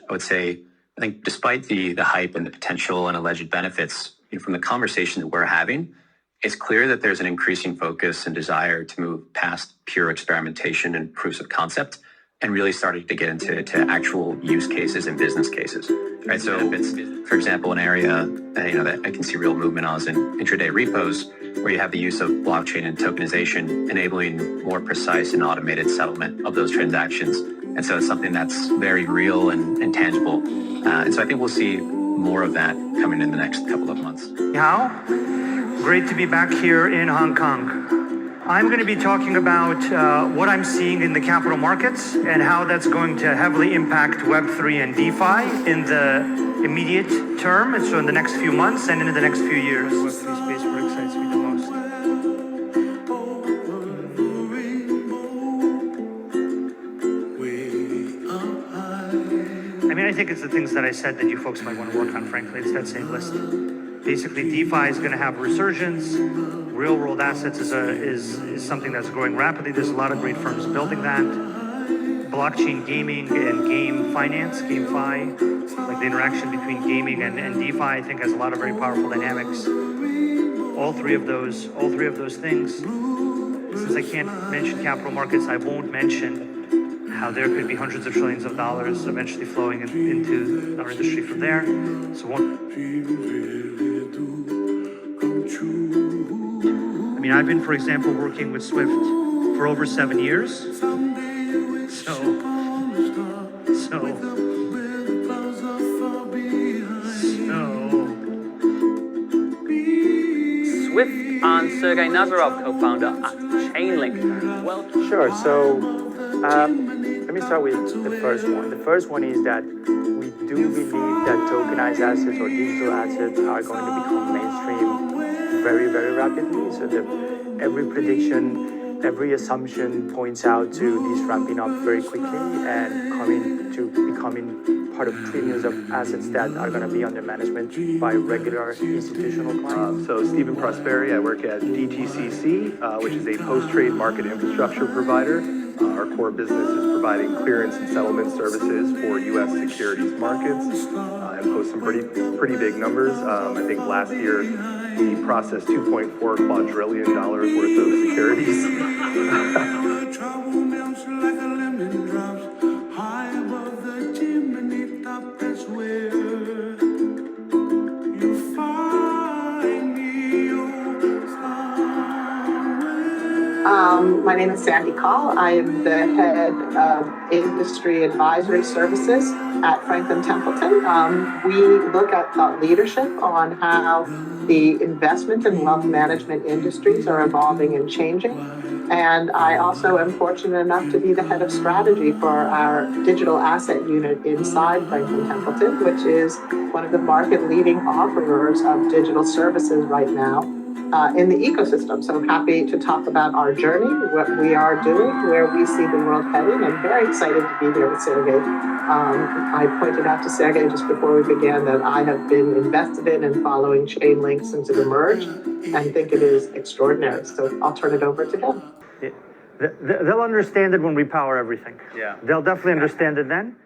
I would say, I think despite the hype and the potential and alleged benefits, from the conversation that we're having, it's clear that there's an increasing focus and desire to move past pure experimentation and proofs of concept and really starting to get into actual use cases and business cases, right? So if it's, for example, an area that I can see real movement on is in intraday repos, where you have the use of blockchain and tokenization, enabling more precise and automated settlement of those transactions. And so it's something that's very real and tangible. And so I think we'll see more of that coming in the next couple of months. How? Great to be back here in Hong Kong. I'm going to be talking about what I'm seeing in the capital markets and how that's going to heavily impact Web3 and DeFi in the immediate term, and so in the next few months and in the next few years. Web3 space what excites me the most. I mean, I think it's the things that I said that you folks might want to work on, frankly. It's that same list. Basically, DeFi is going to have a resurgence. Real-world assets is something that's growing rapidly. There's a lot of great firms building that. Blockchain gaming and game finance, GameFi, like the interaction between gaming and DeFi, I think has a lot of very powerful dynamics. All three of those things. Since I can't mention capital markets, I won't mention how there could be hundreds of trillions of dollars eventually flowing into our industry from there. So I've been, for example, working with Swift for over 7 years. Swift and Sergey Nazarov, co-founder at Chainlink. Well, sure. So let me start with the first one. The first one is that we do believe that tokenized assets or digital assets are going to become mainstream very, very rapidly. So every prediction, every assumption points out to this ramping up very quickly and becoming part of trillions of assets that are going to be under management by regular institutional clients. So Stephen Prosperi, I work at DTCC, which is a post-trade market infrastructure provider. Our core business is providing clearance and settlement services for U.S. securities markets and post some pretty big numbers. I think last year we processed $2.4 quadrillion worth of securities. My name is Sandy Call. I am the head of industry advisory services at Franklin Templeton. We look at thought leadership on how the investment and wealth management industries are evolving and changing. And I also am fortunate enough to be the head of strategy for our digital asset unit inside Franklin Templeton, which is one of the market leading offerers of digital services right now in the ecosystem. So happy to talk about our journey, what we are doing, where we see the world heading. I'm very excited to be here with Sergey. I pointed out to Sergey just before we began that I have been invested in and following Chainlink since it emerged and think it is extraordinary. So I'll turn it over to him. They'll understand it when we power everything. Yeah. They'll definitely understand it then.